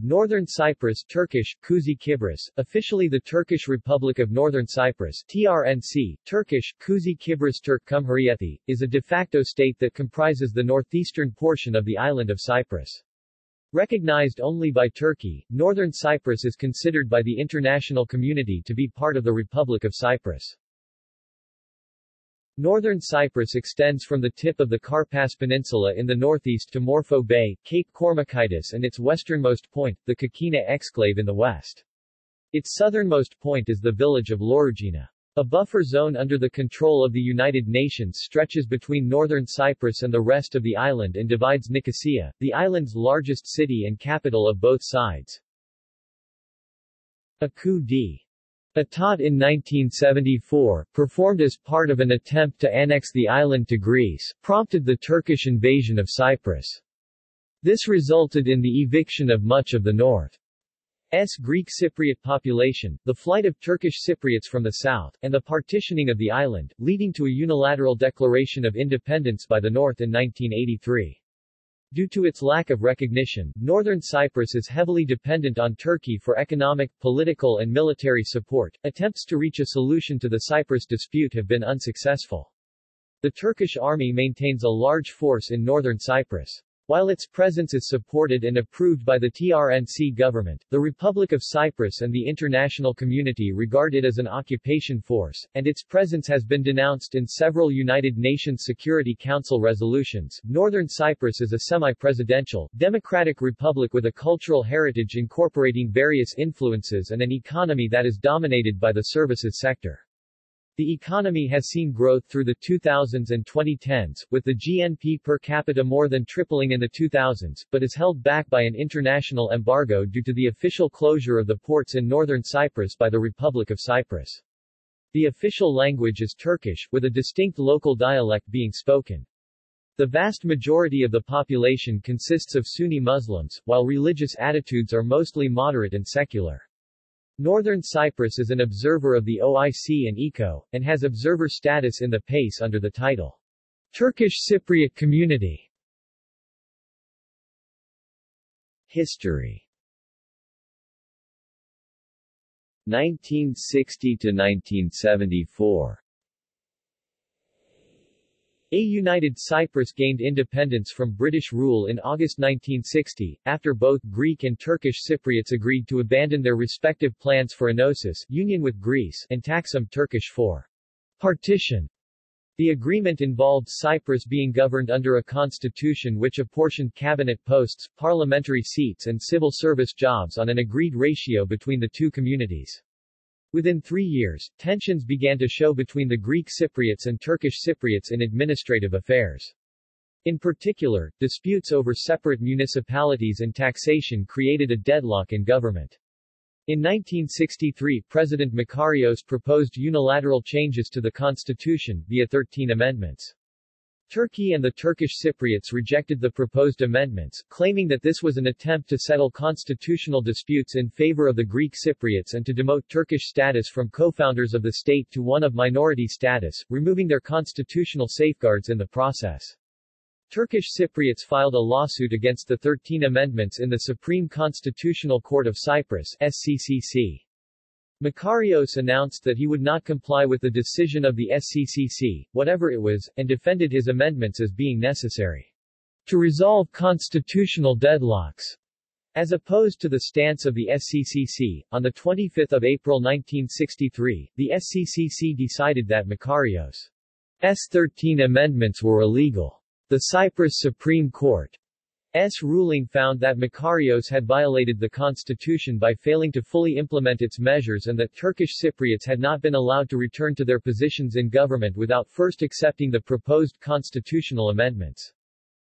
Northern Cyprus Turkish, Kuzey Kıbrıs, officially the Turkish Republic of Northern Cyprus TRNC, Turkish, Kuzey Kıbrıs Türk Cumhuriyeti, is a de facto state that comprises the northeastern portion of the island of Cyprus. Recognized only by Turkey, Northern Cyprus is considered by the international community to be part of the Republic of Cyprus. Northern Cyprus extends from the tip of the Karpass Peninsula in the northeast to Morphou Bay, Cape Kormakitis and its westernmost point, the Kokkina exclave in the west. Its southernmost point is the village of Louroujina. A buffer zone under the control of the United Nations stretches between northern Cyprus and the rest of the island and divides Nicosia, the island's largest city and capital of both sides. A coup d'État in 1974, performed as part of an attempt to annex the island to Greece, prompted the Turkish invasion of Cyprus. This resulted in the eviction of much of the north's Greek Cypriot population, the flight of Turkish Cypriots from the south, and the partitioning of the island, leading to a unilateral declaration of independence by the north in 1983. Due to its lack of recognition, Northern Cyprus is heavily dependent on Turkey for economic, political and military support. Attempts to reach a solution to the Cyprus dispute have been unsuccessful. The Turkish Army maintains a large force in Northern Cyprus. While its presence is supported and approved by the TRNC government, the Republic of Cyprus and the international community regard it as an occupation force, and its presence has been denounced in several United Nations Security Council resolutions. Northern Cyprus is a semi-presidential, democratic republic with a cultural heritage incorporating various influences and an economy that is dominated by the services sector. The economy has seen growth through the 2000s and 2010s, with the GNP per capita more than tripling in the 2000s, but is held back by an international embargo due to the official closure of the ports in northern Cyprus by the Republic of Cyprus. The official language is Turkish, with a distinct local dialect being spoken. The vast majority of the population consists of Sunni Muslims, while religious attitudes are mostly moderate and secular. Northern Cyprus is an observer of the OIC and ECO, and has observer status in the PACE under the title, Turkish Cypriot Community. History 1960 to 1974. A united Cyprus gained independence from British rule in August 1960, after both Greek and Turkish Cypriots agreed to abandon their respective plans for enosis union with Greece and Taksim Turkish for partition. The agreement involved Cyprus being governed under a constitution which apportioned cabinet posts, parliamentary seats and civil service jobs on an agreed ratio between the two communities. Within 3 years, tensions began to show between the Greek Cypriots and Turkish Cypriots in administrative affairs. In particular, disputes over separate municipalities and taxation created a deadlock in government. In 1963, President Makarios proposed unilateral changes to the constitution, via 13 amendments. Turkey and the Turkish Cypriots rejected the proposed amendments, claiming that this was an attempt to settle constitutional disputes in favor of the Greek Cypriots and to demote Turkish status from co-founders of the state to one of minority status, removing their constitutional safeguards in the process. Turkish Cypriots filed a lawsuit against the 13 amendments in the Supreme Constitutional Court of Cyprus (SCCC). Makarios announced that he would not comply with the decision of the SCCC, whatever it was, and defended his amendments as being necessary to resolve constitutional deadlocks, as opposed to the stance of the SCCC. On 25 April 1963, the SCCC decided that Makarios' 13 amendments were illegal. The Cyprus Supreme Court ruling found that Makarios had violated the constitution by failing to fully implement its measures and that Turkish Cypriots had not been allowed to return to their positions in government without first accepting the proposed constitutional amendments.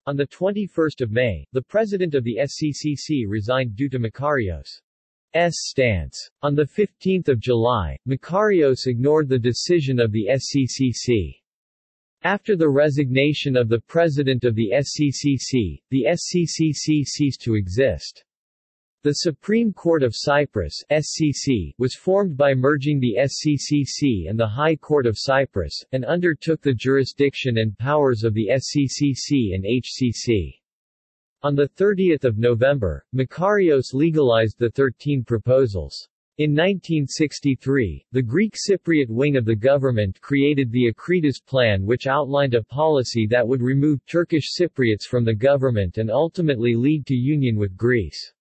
On 21 May, the president of the SCCC resigned due to Makarios' stance. On 15 July, Makarios ignored the decision of the SCCC. After the resignation of the president of the SCCC ceased to exist. The Supreme Court of Cyprus (SCC) was formed by merging the SCCC and the High Court of Cyprus, and undertook the jurisdiction and powers of the SCCC and HCC. On 30 November, Makarios legalized the 13 proposals. In 1963, the Greek Cypriot wing of the government created the Akritas Plan, which outlined a policy that would remove Turkish Cypriots from the government and ultimately lead to union with Greece.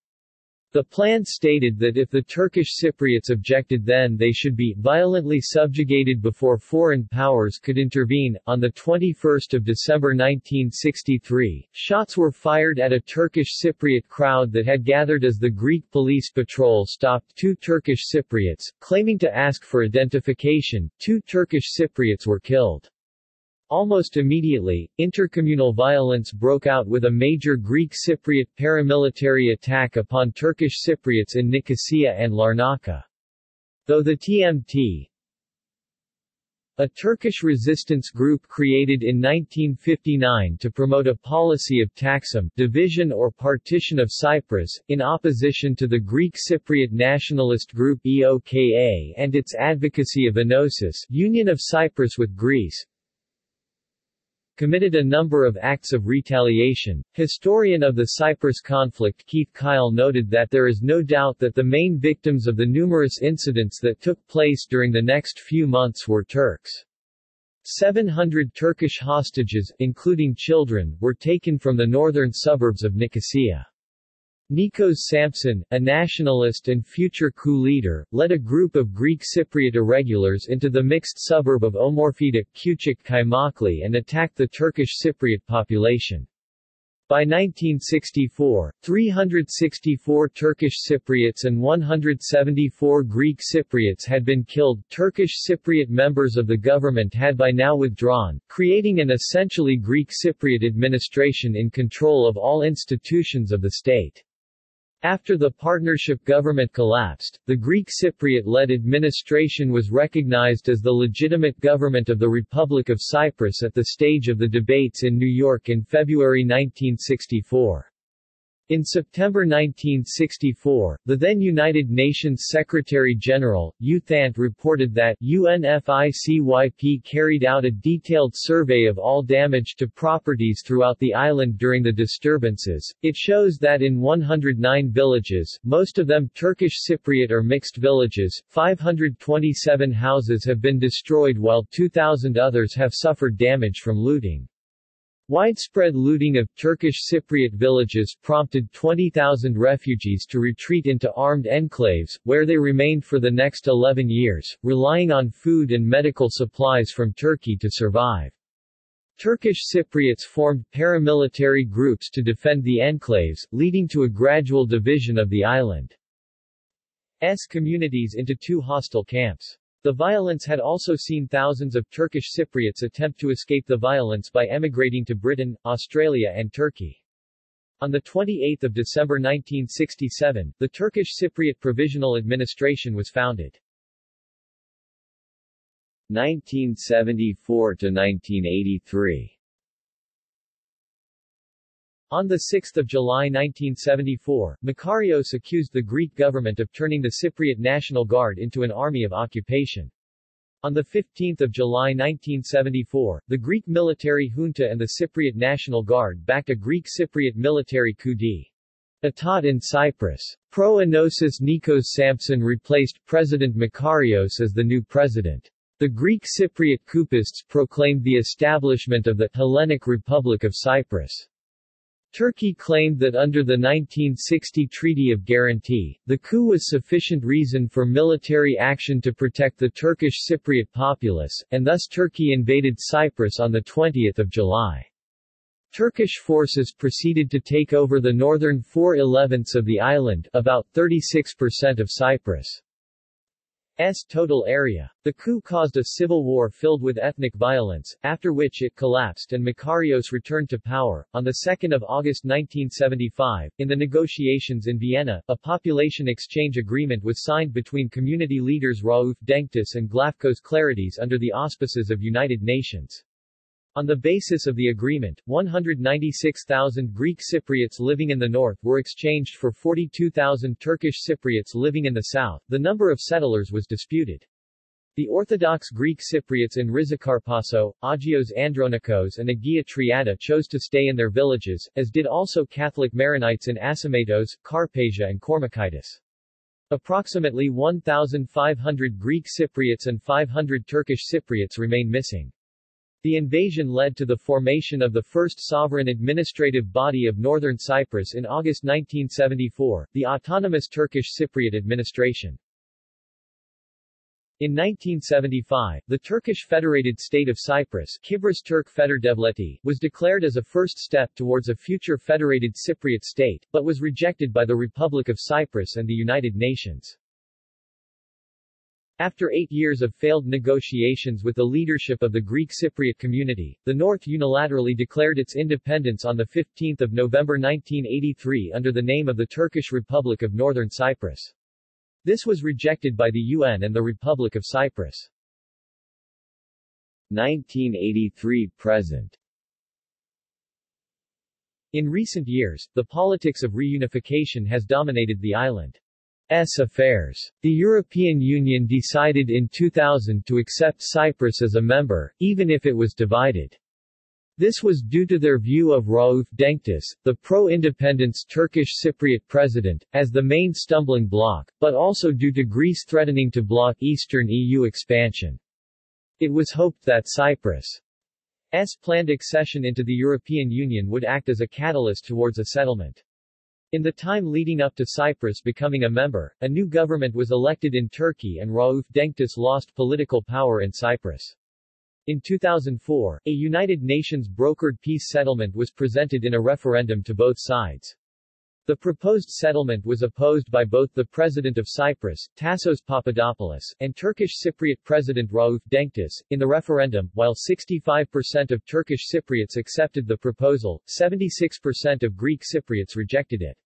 The plan stated that if the Turkish Cypriots objected, then they should be violently subjugated before foreign powers could intervene. On 21 December 1963, shots were fired at a Turkish Cypriot crowd that had gathered as the Greek police patrol stopped two Turkish Cypriots, claiming to ask for identification. Two Turkish Cypriots were killed. Almost immediately, intercommunal violence broke out with a major Greek Cypriot paramilitary attack upon Turkish Cypriots in Nicosia and Larnaca. Though the TMT, a Turkish resistance group created in 1959 to promote a policy of taxum, division or partition of Cyprus, in opposition to the Greek Cypriot nationalist group EOKA and its advocacy of enosis, union of Cyprus with Greece, committed a number of acts of retaliation. Historian of the Cyprus conflict Keith Kyle noted that there is no doubt that the main victims of the numerous incidents that took place during the next few months were Turks. 700 Turkish hostages, including children, were taken from the northern suburbs of Nicosia. Nikos Sampson, a nationalist and future coup leader, led a group of Greek Cypriot irregulars into the mixed suburb of Omorfida, Küçük Kaymaklı and attacked the Turkish Cypriot population. By 1964, 364 Turkish Cypriots and 174 Greek Cypriots had been killed. Turkish Cypriot members of the government had by now withdrawn, creating an essentially Greek Cypriot administration in control of all institutions of the state. After the partnership government collapsed, the Greek Cypriot-led administration was recognized as the legitimate government of the Republic of Cyprus at the stage of the debates in New York in February 1964. In September 1964, the then United Nations Secretary-General, U Thant, reported that UNFICYP carried out a detailed survey of all damage to properties throughout the island during the disturbances. It shows that in 109 villages, most of them Turkish Cypriot or mixed villages, 527 houses have been destroyed while 2,000 others have suffered damage from looting. Widespread looting of Turkish Cypriot villages prompted 20,000 refugees to retreat into armed enclaves, where they remained for the next 11 years, relying on food and medical supplies from Turkey to survive. Turkish Cypriots formed paramilitary groups to defend the enclaves, leading to a gradual division of the island's communities into two hostile camps. The violence had also seen thousands of Turkish Cypriots attempt to escape the violence by emigrating to Britain, Australia and Turkey. On 28 December 1967, the Turkish Cypriot Provisional Administration was founded. 1974 to 1983. On 6 July 1974, Makarios accused the Greek government of turning the Cypriot National Guard into an army of occupation. On 15 July 1974, the Greek military junta and the Cypriot National Guard backed a Greek Cypriot military coup d'état in Cyprus. Pro-Enosis Nikos Sampson replaced President Makarios as the new president. The Greek Cypriot coupists proclaimed the establishment of the Hellenic Republic of Cyprus. Turkey claimed that under the 1960 Treaty of Guarantee, the coup was sufficient reason for military action to protect the Turkish Cypriot populace, and thus Turkey invaded Cyprus on 20 July. Turkish forces proceeded to take over the northern 4/11 of the island, about 36% of Cyprus' total area. The coup caused a civil war filled with ethnic violence, after which it collapsed and Makarios returned to power. On 2 August 1975, in the negotiations in Vienna, a population exchange agreement was signed between community leaders Rauf Denktaş and Glafkos Klarides under the auspices of United Nations. On the basis of the agreement, 196,000 Greek Cypriots living in the north were exchanged for 42,000 Turkish Cypriots living in the south. The number of settlers was disputed. The Orthodox Greek Cypriots in Rizikkarpasso, Agios Andronikos and Agia Triada chose to stay in their villages, as did also Catholic Maronites in Asymatos, Carpasia and Kormakitis. Approximately 1,500 Greek Cypriots and 500 Turkish Cypriots remain missing. The invasion led to the formation of the first sovereign administrative body of Northern Cyprus in August 1974, the Autonomous Turkish Cypriot Administration. In 1975, the Turkish Federated State of Cyprus Kıbrıs Türk Devleti was declared as a first step towards a future federated Cypriot state, but was rejected by the Republic of Cyprus and the United Nations. After 8 years of failed negotiations with the leadership of the Greek Cypriot community, the North unilaterally declared its independence on 15 November 1983 under the name of the Turkish Republic of Northern Cyprus. This was rejected by the UN and the Republic of Cyprus. 1983–present. In recent years, the politics of reunification has dominated the island's affairs. The European Union decided in 2000 to accept Cyprus as a member, even if it was divided. This was due to their view of Rauf Denktaş, the pro-independence Turkish Cypriot president, as the main stumbling block, but also due to Greece threatening to block Eastern EU expansion. It was hoped that Cyprus' planned accession into the European Union would act as a catalyst towards a settlement. In the time leading up to Cyprus becoming a member, a new government was elected in Turkey and Rauf Denktaş lost political power in Cyprus. In 2004, a United Nations brokered peace settlement was presented in a referendum to both sides. The proposed settlement was opposed by both the President of Cyprus, Tassos Papadopoulos, and Turkish Cypriot President Rauf Denktaş. In the referendum, while 65% of Turkish Cypriots accepted the proposal, 76% of Greek Cypriots rejected it.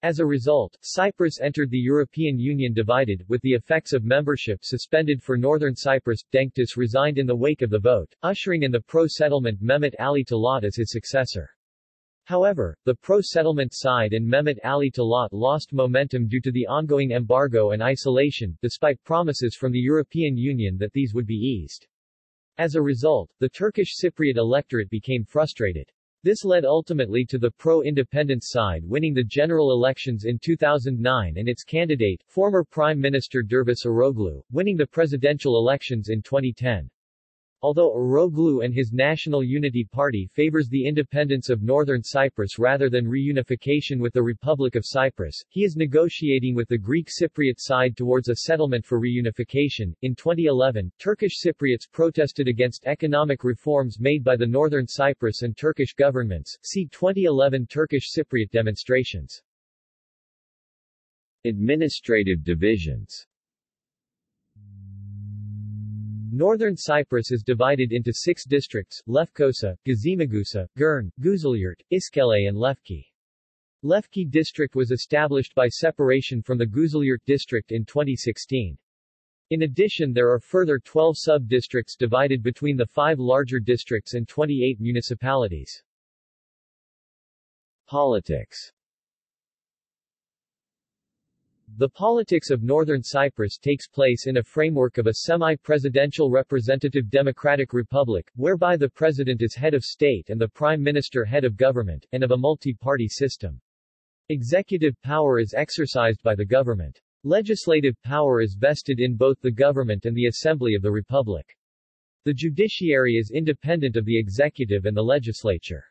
As a result, Cyprus entered the European Union divided, with the effects of membership suspended for Northern Cyprus. Denktaş resigned in the wake of the vote, ushering in the pro-settlement Mehmet Ali Talat as his successor. However, the pro-settlement side and Mehmet Ali Talat lost momentum due to the ongoing embargo and isolation, despite promises from the European Union that these would be eased. As a result, the Turkish Cypriot electorate became frustrated. This led ultimately to the pro-independence side winning the general elections in 2009 and its candidate, former Prime Minister Derviş Eroglu, winning the presidential elections in 2010. Although Eroglu and his National Unity Party favors the independence of Northern Cyprus rather than reunification with the Republic of Cyprus, he is negotiating with the Greek Cypriot side towards a settlement for reunification. In 2011, Turkish Cypriots protested against economic reforms made by the Northern Cyprus and Turkish governments. See 2011 Turkish Cypriot demonstrations. Administrative divisions. Northern Cyprus is divided into 6 districts: Lefkosa, Gazimagusa, Gurn, Guzulyurt, Iskele and Lefki. Lefki district was established by separation from the Guzulyurt district in 2016. In addition, there are further 12 sub-districts divided between the 5 larger districts and 28 municipalities. Politics. The politics of Northern Cyprus takes place in a framework of a semi-presidential representative democratic republic, whereby the president is head of state and the prime minister head of government, and of a multi-party system. Executive power is exercised by the government. Legislative power is vested in both the government and the Assembly of the Republic. The judiciary is independent of the executive and the legislature.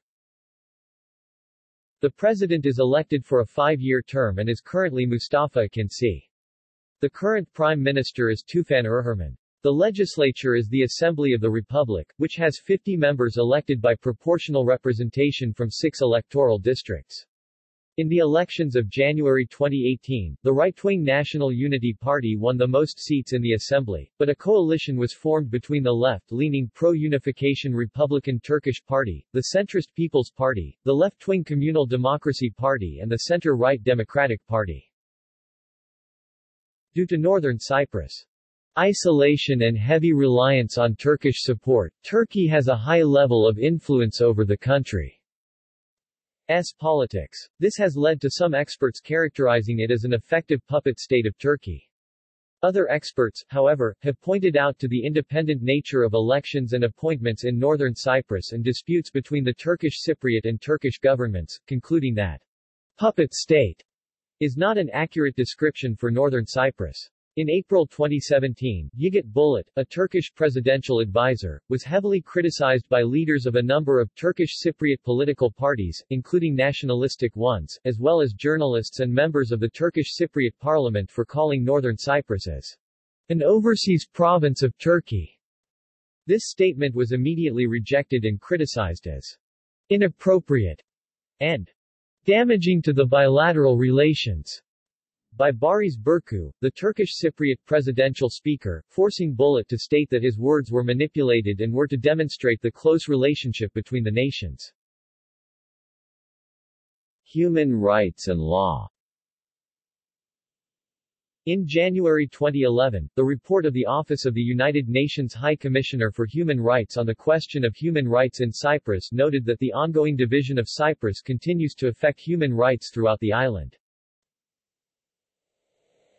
The president is elected for a 5-year term and is currently Mustafa Akinci. The current prime minister is Tufan Erherman. The legislature is the Assembly of the Republic, which has 50 members elected by proportional representation from 6 electoral districts. In the elections of January 2018, the right-wing National Unity Party won the most seats in the assembly, but a coalition was formed between the left-leaning pro-unification Republican Turkish Party, the centrist People's Party, the left-wing Communal Democracy Party and the center-right Democratic Party. Due to Northern Cyprus' isolation and heavy reliance on Turkish support, Turkey has a high level of influence over the country. Politics. This has led to some experts characterizing it as an effective puppet state of Turkey. Other experts, however, have pointed out to the independent nature of elections and appointments in Northern Cyprus and disputes between the Turkish Cypriot and Turkish governments, concluding that puppet state is not an accurate description for Northern Cyprus. In April 2017, Yiğit Bulut, a Turkish presidential advisor, was heavily criticized by leaders of a number of Turkish Cypriot political parties, including nationalistic ones, as well as journalists and members of the Turkish Cypriot parliament for calling Northern Cyprus as an overseas province of Turkey. This statement was immediately rejected and criticized as inappropriate and damaging to the bilateral relations by Barış Burcu, the Turkish Cypriot presidential speaker, forcing Bulut to state that his words were manipulated and were to demonstrate the close relationship between the nations. Human rights and law. In January 2011, the report of the Office of the United Nations High Commissioner for Human Rights on the question of human rights in Cyprus noted that the ongoing division of Cyprus continues to affect human rights throughout the island,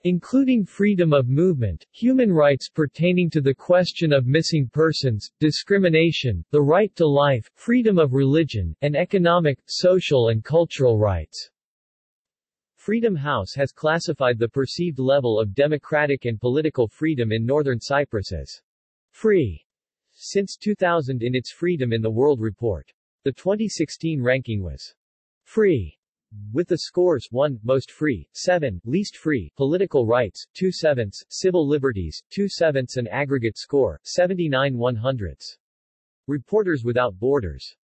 including freedom of movement, human rights pertaining to the question of missing persons, discrimination, the right to life, freedom of religion, and economic, social and cultural rights. Freedom House has classified the perceived level of democratic and political freedom in Northern Cyprus as free since 2000 in its Freedom in the World report. The 2016 ranking was free, with the scores 1, most free, 7, least free, political rights, 2/7, civil liberties, 2/7 and aggregate score, 79 100ths. Reporters Without Borders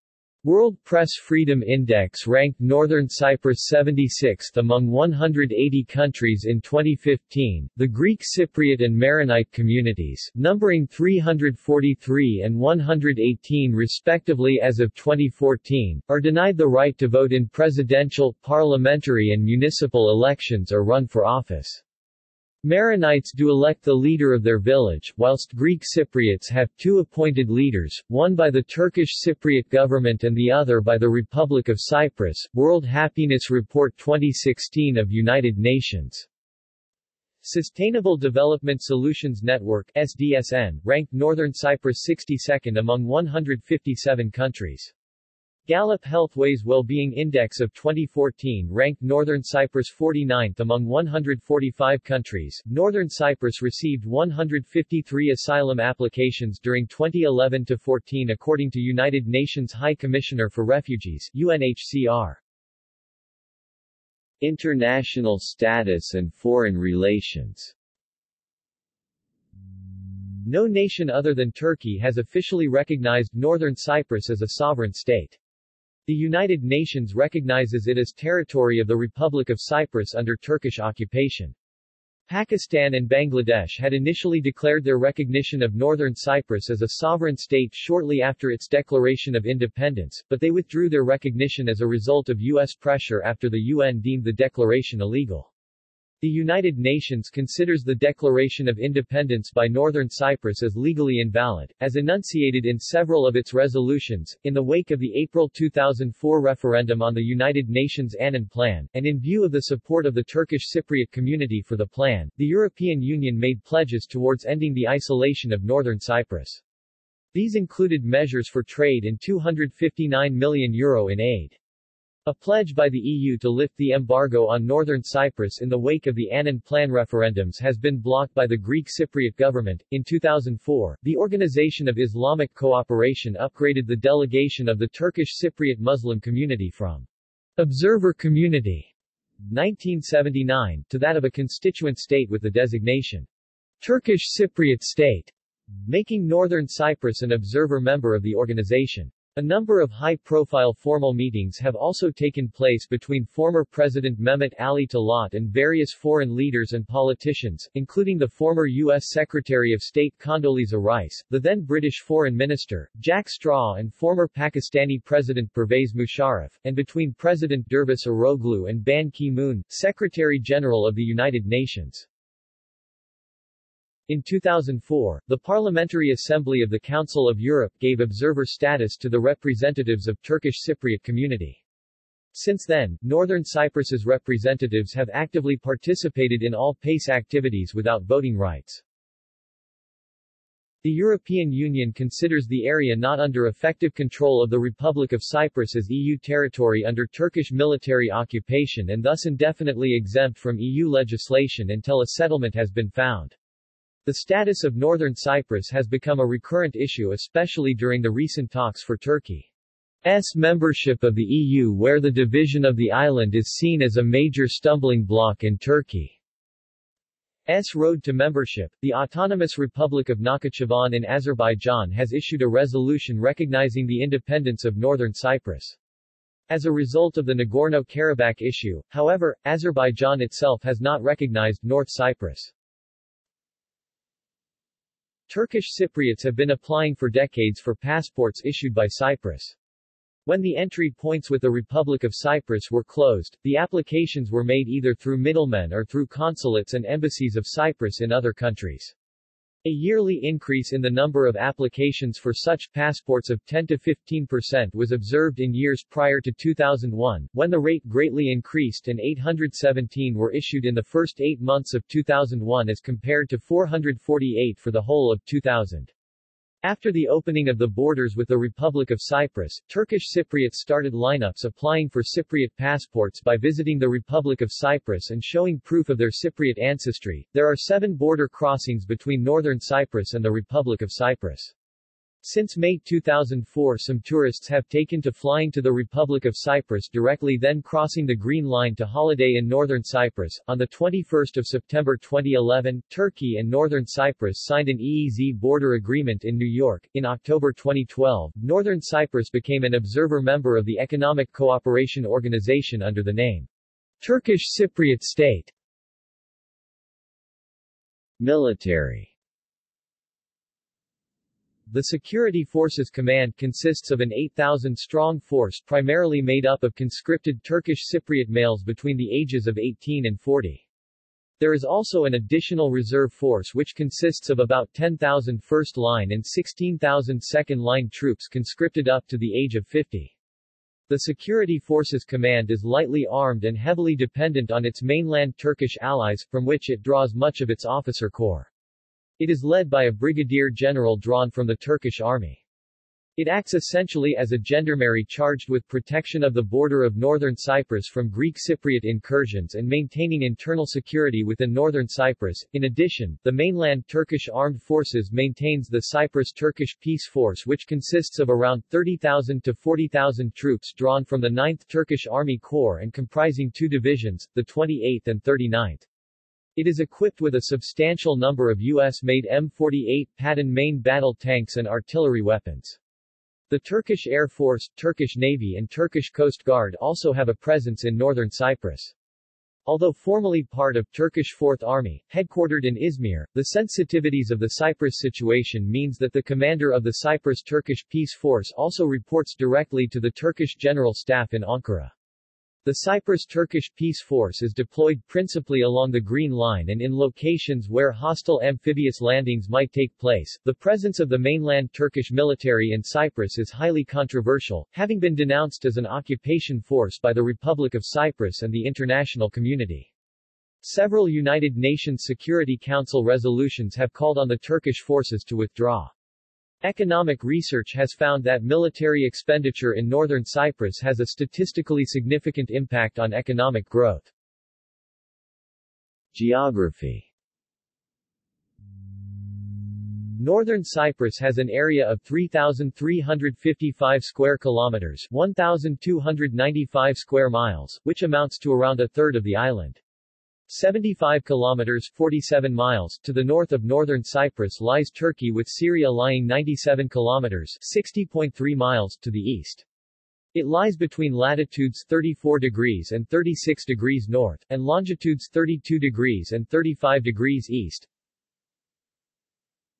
World Press Freedom Index ranked Northern Cyprus 76th among 180 countries in 2015. The Greek Cypriot and Maronite communities, numbering 343 and 118 respectively as of 2014, are denied the right to vote in presidential, parliamentary and municipal elections or run for office. Maronites do elect the leader of their village, whilst Greek Cypriots have 2 appointed leaders, one by the Turkish Cypriot government and the other by the Republic of Cyprus. World Happiness Report 2016 of United Nations Sustainable Development Solutions Network (SDSN) ranked Northern Cyprus 62nd among 157 countries. Gallup Healthways Wellbeing Index of 2014 ranked Northern Cyprus 49th among 145 countries. Northern Cyprus received 153 asylum applications during 2011-14 according to United Nations High Commissioner for Refugees (UNHCR). International status and foreign relations. No nation other than Turkey has officially recognized Northern Cyprus as a sovereign state. The United Nations recognizes it as territory of the Republic of Cyprus under Turkish occupation. Pakistan and Bangladesh had initially declared their recognition of Northern Cyprus as a sovereign state shortly after its declaration of independence, but they withdrew their recognition as a result of U.S. pressure after the UN deemed the declaration illegal. The United Nations considers the Declaration of Independence by Northern Cyprus as legally invalid, as enunciated in several of its resolutions, in the wake of the April 2004 referendum on the United Nations Annan Plan, and in view of the support of the Turkish Cypriot community for the plan, the European Union made pledges towards ending the isolation of Northern Cyprus. These included measures for trade and €259 million in aid. A pledge by the EU to lift the embargo on Northern Cyprus in the wake of the Annan Plan referendums has been blocked by the Greek Cypriot government. In 2004, the Organization of Islamic Cooperation upgraded the delegation of the Turkish Cypriot Muslim community from Observer Community 1979 to that of a constituent state with the designation Turkish Cypriot State, making Northern Cyprus an observer member of the organization. A number of high-profile formal meetings have also taken place between former President Mehmet Ali Talat and various foreign leaders and politicians, including the former U.S. Secretary of State Condoleezza Rice, the then British Foreign Minister, Jack Straw and former Pakistani President Pervez Musharraf, and between President Dervis Oroglu and Ban Ki-moon, Secretary-General of the United Nations. In 2004, the Parliamentary Assembly of the Council of Europe gave observer status to the representatives of Turkish Cypriot community. Since then, Northern Cyprus's representatives have actively participated in all PACE activities without voting rights. The European Union considers the area not under effective control of the Republic of Cyprus as EU territory under Turkish military occupation and thus indefinitely exempt from EU legislation until a settlement has been found. The status of Northern Cyprus has become a recurrent issue, especially during the recent talks for Turkey's membership of the EU, where the division of the island is seen as a major stumbling block in Turkey's road to membership. The Autonomous Republic of Nakhchivan in Azerbaijan has issued a resolution recognizing the independence of Northern Cyprus. As a result of the Nagorno-Karabakh issue, however, Azerbaijan itself has not recognized North Cyprus. Turkish Cypriots have been applying for decades for passports issued by Cyprus. When the entry points with the Republic of Cyprus were closed, the applications were made either through middlemen or through consulates and embassies of Cyprus in other countries. A yearly increase in the number of applications for such passports of 10 to 15% was observed in years prior to 2001, when the rate greatly increased and 817 were issued in the first 8 months of 2001 as compared to 448 for the whole of 2000. After the opening of the borders with the Republic of Cyprus, Turkish Cypriots started lineups applying for Cypriot passports by visiting the Republic of Cyprus and showing proof of their Cypriot ancestry. There are 7 border crossings between Northern Cyprus and the Republic of Cyprus. Since May 2004, some tourists have taken to flying to the Republic of Cyprus directly, then crossing the Green Line to holiday in Northern Cyprus. On the 21st of September 2011, Turkey and Northern Cyprus signed an EEZ border agreement in New York. In October 2012, Northern Cyprus became an observer member of the Economic Cooperation Organization under the name Turkish Cypriot State. Military. The Security Forces Command consists of an 8,000-strong force primarily made up of conscripted Turkish Cypriot males between the ages of 18 and 40. There is also an additional reserve force which consists of about 10,000 first-line and 16,000 second-line troops conscripted up to the age of 50. The Security Forces Command is lightly armed and heavily dependent on its mainland Turkish allies, from which it draws much of its officer corps. It is led by a brigadier general drawn from the Turkish Army. It acts essentially as a gendarmerie charged with protection of the border of Northern Cyprus from Greek Cypriot incursions and maintaining internal security within Northern Cyprus. In addition, the mainland Turkish Armed Forces maintains the Cyprus-Turkish Peace Force, which consists of around 30,000 to 40,000 troops drawn from the 9th Turkish Army Corps and comprising 2 divisions, the 28th and 39th. It is equipped with a substantial number of U.S.-made M48 Patton main battle tanks and artillery weapons. The Turkish Air Force, Turkish Navy and Turkish Coast Guard also have a presence in Northern Cyprus. Although formally part of Turkish Fourth Army, headquartered in Izmir, the sensitivities of the Cyprus situation means that the commander of the Cyprus-Turkish Peace Force also reports directly to the Turkish General Staff in Ankara. The Cyprus-Turkish Peace Force is deployed principally along the Green Line and in locations where hostile amphibious landings might take place. The presence of the mainland Turkish military in Cyprus is highly controversial, having been denounced as an occupation force by the Republic of Cyprus and the international community. Several United Nations Security Council resolutions have called on the Turkish forces to withdraw. Economic research has found that military expenditure in Northern Cyprus has a statistically significant impact on economic growth. Geography. Northern Cyprus has an area of 3,355 square kilometers, 1,295 square miles, which amounts to around a third of the island. 75 kilometers 47 miles to the north of Northern Cyprus lies Turkey, with Syria lying 97 kilometers 60.3 miles to the east. It lies between latitudes 34 degrees and 36 degrees north, and longitudes 32 degrees and 35 degrees east.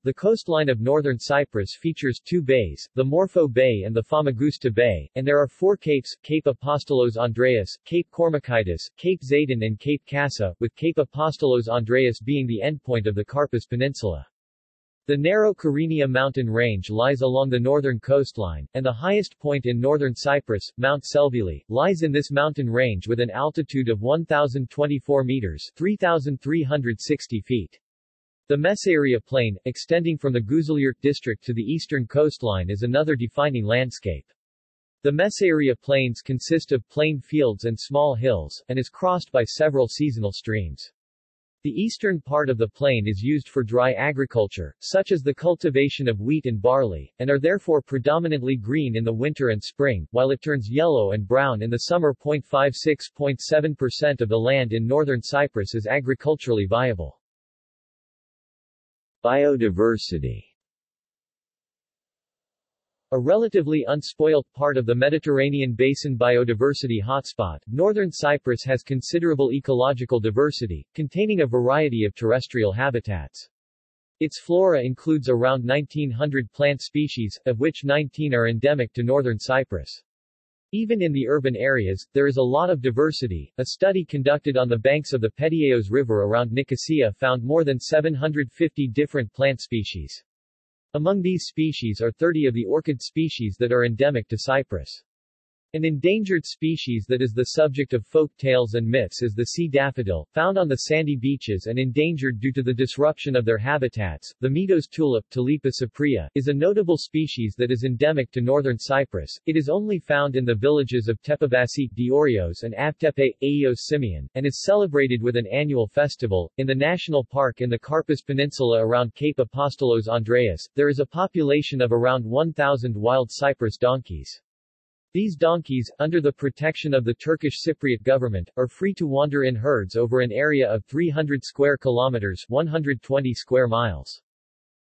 The coastline of Northern Cyprus features 2 bays, the Morphou Bay and the Famagusta Bay, and there are 4 capes, Cape Apostolos Andreas, Cape Kormakitis, Cape Zayden and Cape Kassa, with Cape Apostolos Andreas being the endpoint of the Karpass Peninsula. The narrow Kyrenia mountain range lies along the northern coastline, and the highest point in northern Cyprus, Mount Selvili, lies in this mountain range with an altitude of 1,024 meters 3,360 feet. The Messaria Plain, extending from the Güzelyurt district to the eastern coastline, is another defining landscape. The Messaria Plains consist of plain fields and small hills, and is crossed by several seasonal streams. The eastern part of the plain is used for dry agriculture, such as the cultivation of wheat and barley, and are therefore predominantly green in the winter and spring, while it turns yellow and brown in the summer. 56.7% of the land in northern Cyprus is agriculturally viable. Biodiversity. A relatively unspoilt part of the Mediterranean basin biodiversity hotspot, northern Cyprus has considerable ecological diversity, containing a variety of terrestrial habitats. Its flora includes around 1,900 plant species, of which 19 are endemic to northern Cyprus. Even in the urban areas, there is a lot of diversity. A study conducted on the banks of the Peteios River around Nicosia found more than 750 different plant species. Among these species are 30 of the orchid species that are endemic to Cyprus. An endangered species that is the subject of folk tales and myths is the sea daffodil, found on the sandy beaches and endangered due to the disruption of their habitats. The Meadows tulip, Tulipa cyprea, is a notable species that is endemic to northern Cyprus. It is only found in the villages of Tepavasi, Diorios and Avtepe, Aeos Simeon, and is celebrated with an annual festival. In the national park in the Karpass Peninsula around Cape Apostolos Andreas, there is a population of around 1,000 wild Cyprus donkeys. These donkeys, under the protection of the Turkish Cypriot government, are free to wander in herds over an area of 300 square kilometers 120 square miles.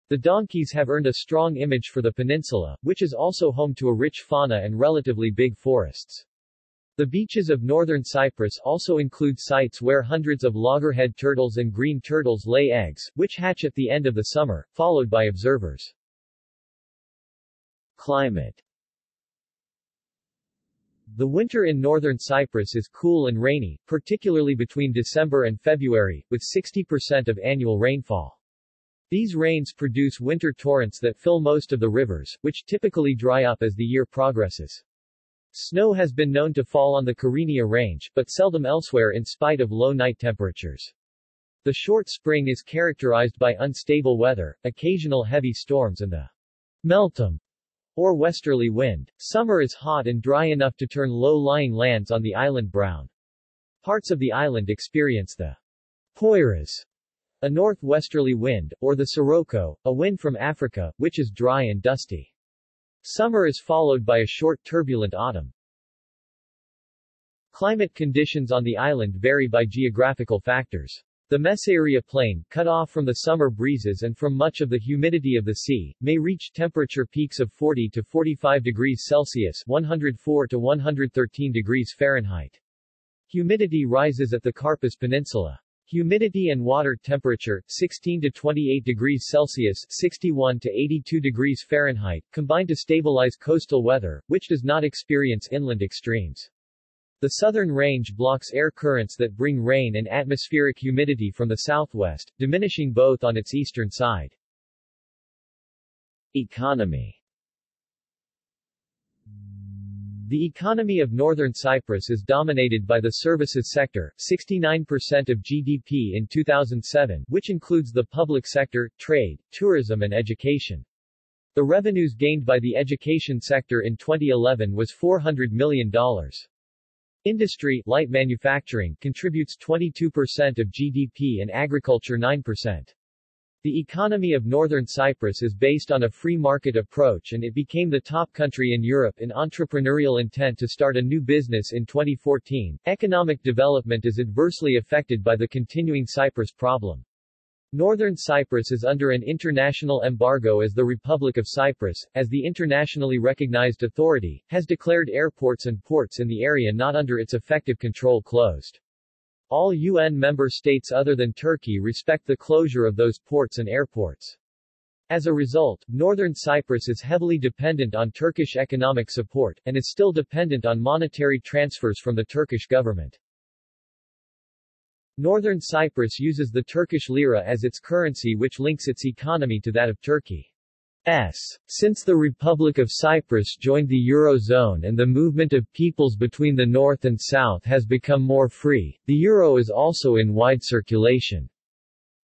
The donkeys have earned a strong image for the peninsula, which is also home to a rich fauna and relatively big forests. The beaches of northern Cyprus also include sites where hundreds of loggerhead turtles and green turtles lay eggs, which hatch at the end of the summer, followed by observers. Climate. The winter in northern Cyprus is cool and rainy, particularly between December and February, with 60% of annual rainfall. These rains produce winter torrents that fill most of the rivers, which typically dry up as the year progresses. Snow has been known to fall on the Kyrenia range, but seldom elsewhere in spite of low night temperatures. The short spring is characterized by unstable weather, occasional heavy storms and the meltem, or westerly wind. Summer is hot and dry enough to turn low-lying lands on the island brown. Parts of the island experience the poiras, a northwesterly wind, or the sirocco, a wind from Africa, which is dry and dusty. Summer is followed by a short turbulent autumn. Climate conditions on the island vary by geographical factors. The Messaria Plain, cut off from the summer breezes and from much of the humidity of the sea, may reach temperature peaks of 40 to 45 degrees Celsius 104 to 113 degrees Fahrenheit. Humidity rises at the Karpass Peninsula. Humidity and water temperature, 16 to 28 degrees Celsius 61 to 82 degrees Fahrenheit, combine to stabilize coastal weather, which does not experience inland extremes. The southern range blocks air currents that bring rain and atmospheric humidity from the southwest, diminishing both on its eastern side. Economy. The economy of northern Cyprus is dominated by the services sector, 69% of GDP in 2007, which includes the public sector, trade, tourism and education. The revenues gained by the education sector in 2011 was $400 million. Industry, light manufacturing, contributes 22% of GDP and agriculture 9%. The economy of northern Cyprus is based on a free market approach and it became the top country in Europe in entrepreneurial intent to start a new business in 2014. Economic development is adversely affected by the continuing Cyprus problem. Northern Cyprus is under an international embargo as the Republic of Cyprus, as the internationally recognized authority, has declared airports and ports in the area not under its effective control closed. All UN member states other than Turkey respect the closure of those ports and airports. As a result, northern Cyprus is heavily dependent on Turkish economic support, and is still dependent on monetary transfers from the Turkish government. Northern Cyprus uses the Turkish lira as its currency, which links its economy to that of Turkey. Since the Republic of Cyprus joined the Eurozone and the movement of peoples between the north and south has become more free, the euro is also in wide circulation.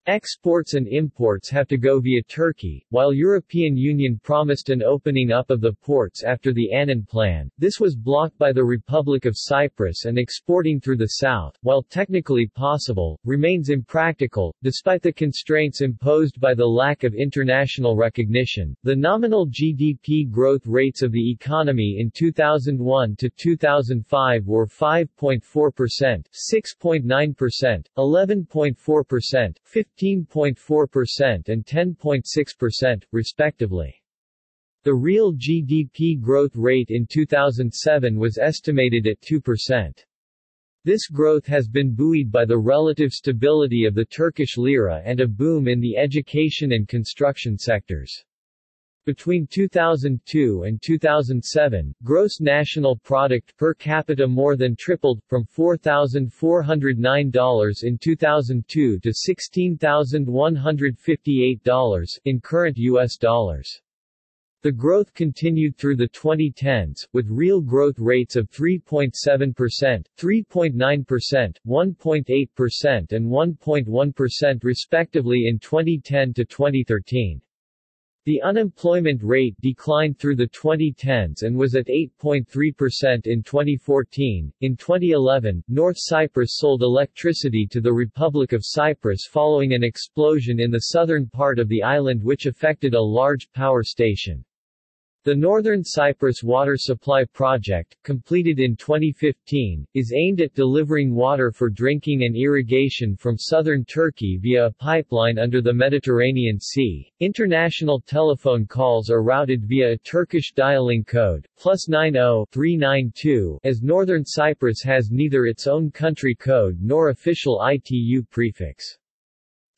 Exports and imports have to go via Turkey. While European Union promised an opening up of the ports after the Annan Plan, this was blocked by the Republic of Cyprus, and exporting through the south, while technically possible, remains impractical, despite the constraints imposed by the lack of international recognition. The nominal GDP growth rates of the economy in 2001 to 2005 were 5.4%, 6.9%, 11.4%, 15.4% and 10.6%, respectively. The real GDP growth rate in 2007 was estimated at 2%. This growth has been buoyed by the relative stability of the Turkish lira and a boom in the education and construction sectors. Between 2002 and 2007, gross national product per capita more than tripled, from $4,409 in 2002 to $16,158 in current U.S. dollars. The growth continued through the 2010s, with real growth rates of 3.7%, 3.9%, 1.8% and 1.1% respectively in 2010 to 2013. The unemployment rate declined through the 2010s and was at 8.3% in 2014. In 2011, North Cyprus sold electricity to the Republic of Cyprus following an explosion in the southern part of the island which affected a large power station. The Northern Cyprus Water Supply Project, completed in 2015, is aimed at delivering water for drinking and irrigation from southern Turkey via a pipeline under the Mediterranean Sea. International telephone calls are routed via a Turkish dialing code, +90 392, as Northern Cyprus has neither its own country code nor official ITU prefix.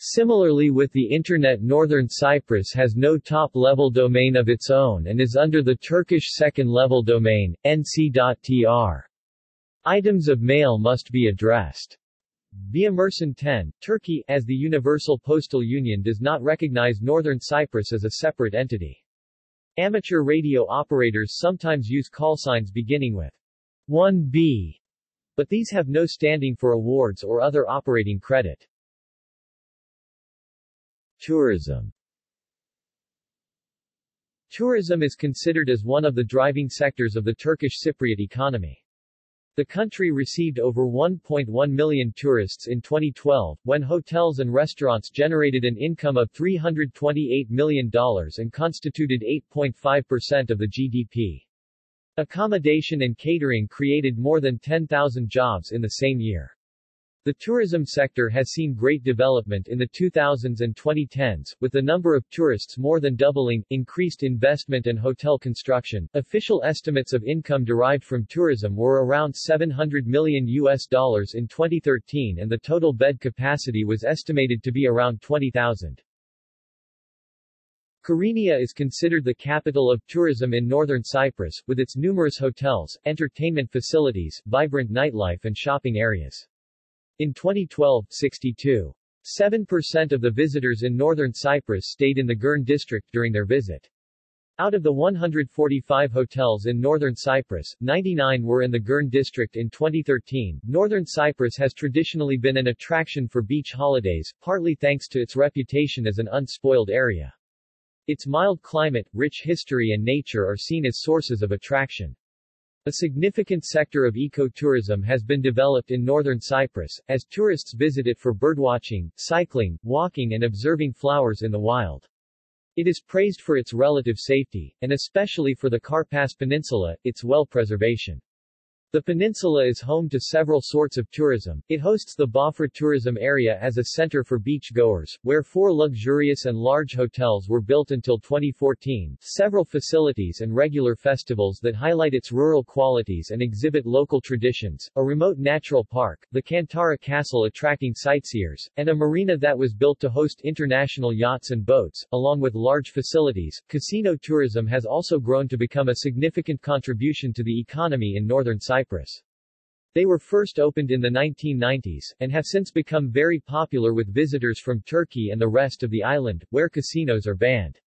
Similarly with the Internet, Northern Cyprus has no top-level domain of its own and is under the Turkish second-level domain, nc.tr. Items of mail must be addressed via Mersin 10. Turkey, as the Universal Postal Union, does not recognize Northern Cyprus as a separate entity. Amateur radio operators sometimes use call signs beginning with 1B, but these have no standing for awards or other operating credit. Tourism. Tourism is considered as one of the driving sectors of the Turkish Cypriot economy. The country received over 1.1 million tourists in 2012, when hotels and restaurants generated an income of $328 million and constituted 8.5% of the GDP. Accommodation and catering created more than 10,000 jobs in the same year. The tourism sector has seen great development in the 2000s and 2010s, with the number of tourists more than doubling, increased investment and hotel construction. Official estimates of income derived from tourism were around $700 million in 2013 and the total bed capacity was estimated to be around 20,000. Kyrenia is considered the capital of tourism in northern Cyprus, with its numerous hotels, entertainment facilities, vibrant nightlife and shopping areas. In 2012, 62.7% of the visitors in northern Cyprus stayed in the Girne district during their visit. Out of the 145 hotels in northern Cyprus, 99 were in the Girne district in 2013. Northern Cyprus has traditionally been an attraction for beach holidays, partly thanks to its reputation as an unspoiled area. Its mild climate, rich history and nature are seen as sources of attraction. A significant sector of ecotourism has been developed in northern Cyprus, as tourists visit it for birdwatching, cycling, walking and observing flowers in the wild. It is praised for its relative safety, and especially for the Karpass Peninsula, its well preservation. The peninsula is home to several sorts of tourism. It hosts the Bafra tourism area as a center for beach-goers, where 4 luxurious and large hotels were built until 2014, several facilities and regular festivals that highlight its rural qualities and exhibit local traditions, a remote natural park, the Kantara Castle attracting sightseers, and a marina that was built to host international yachts and boats, along with large facilities. Casino tourism has also grown to become a significant contribution to the economy in northern Cyprus. They were first opened in the 1990s, and have since become very popular with visitors from Turkey and the rest of the island, where casinos are banned.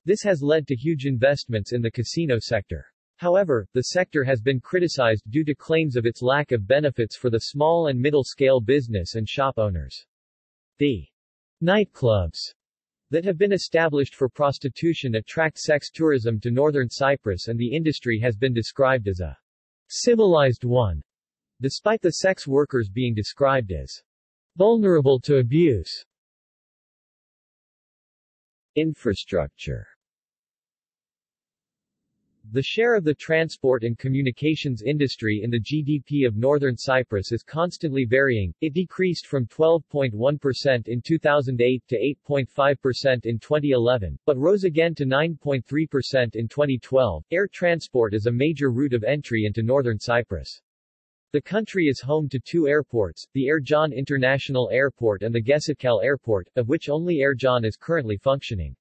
This has led to huge investments in the casino sector. However, the sector has been criticized due to claims of its lack of benefits for the small and middle-scale business and shop owners. The nightclubs that have been established for prostitution attract sex tourism to northern Cyprus, and the industry has been described as a civilized one, despite the sex workers being described as vulnerable to abuse. Infrastructure. The share of the transport and communications industry in the GDP of northern Cyprus is constantly varying. It decreased from 12.1% in 2008 to 8.5% in 2011, but rose again to 9.3% in 2012. Air transport is a major route of entry into northern Cyprus. The country is home to two airports, the Ercan International Airport and the Gesitkale Airport, of which only Ercan is currently functioning.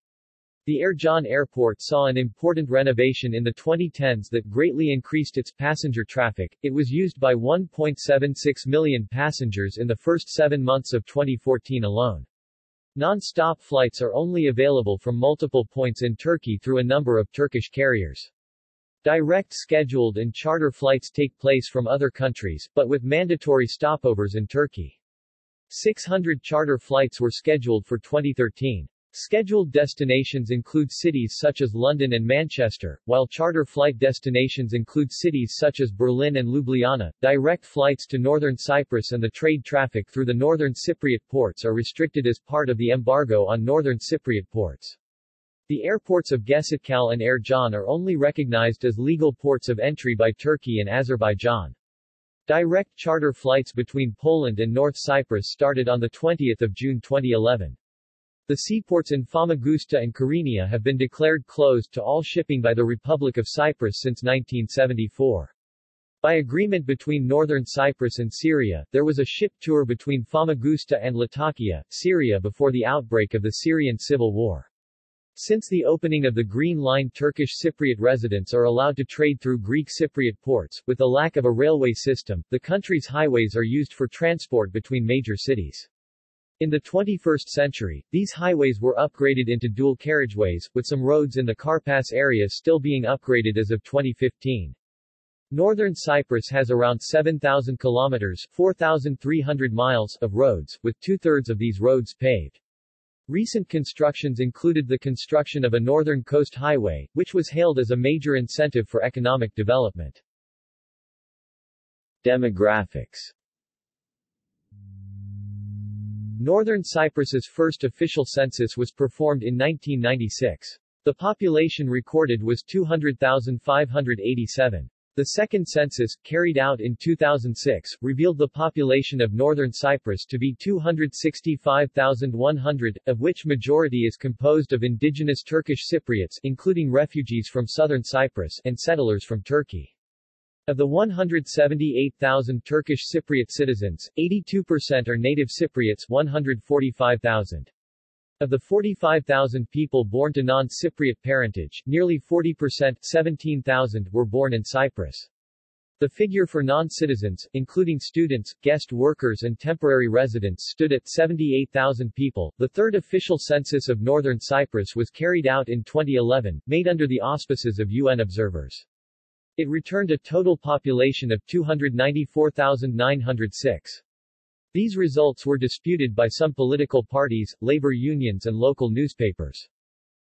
The Ercan Airport saw an important renovation in the 2010s that greatly increased its passenger traffic. It was used by 1.76 million passengers in the first 7 months of 2014 alone. Non-stop flights are only available from multiple points in Turkey through a number of Turkish carriers. Direct scheduled and charter flights take place from other countries, but with mandatory stopovers in Turkey. 600 charter flights were scheduled for 2013. Scheduled destinations include cities such as London and Manchester, while charter flight destinations include cities such as Berlin and Ljubljana. Direct flights to northern Cyprus and the trade traffic through the Northern Cypriot ports are restricted as part of the embargo on Northern Cypriot ports. The airports of Gesitkale and Ercan are only recognized as legal ports of entry by Turkey and Azerbaijan. Direct charter flights between Poland and North Cyprus started on 20 June 2011. The seaports in Famagusta and Kyrenia have been declared closed to all shipping by the Republic of Cyprus since 1974. By agreement between Northern Cyprus and Syria, there was a ship tour between Famagusta and Latakia, Syria before the outbreak of the Syrian civil war. Since the opening of the Green Line, Turkish Cypriot residents are allowed to trade through Greek Cypriot ports. With the lack of a railway system, the country's highways are used for transport between major cities. In the 21st century, these highways were upgraded into dual carriageways, with some roads in the Karpass area still being upgraded as of 2015. Northern Cyprus has around 7,000 kilometers 4,300 miles of roads, with two-thirds of these roads paved. Recent constructions included the construction of a Northern Coast Highway, which was hailed as a major incentive for economic development. Demographics. Northern Cyprus's first official census was performed in 1996. The population recorded was 200,587. The second census, carried out in 2006, revealed the population of Northern Cyprus to be 265,100, of which majority is composed of indigenous Turkish Cypriots, including refugees from southern Cyprus, and settlers from Turkey. Of the 178,000 Turkish Cypriot citizens, 82% are native Cypriots, 145,000. Of the 45,000 people born to non-Cypriot parentage, nearly 40%, 17,000, were born in Cyprus. The figure for non-citizens, including students, guest workers and temporary residents, stood at 78,000 people. The third official census of Northern Cyprus was carried out in 2011, made under the auspices of UN observers. It returned a total population of 294,906. These results were disputed by some political parties, labor unions and local newspapers.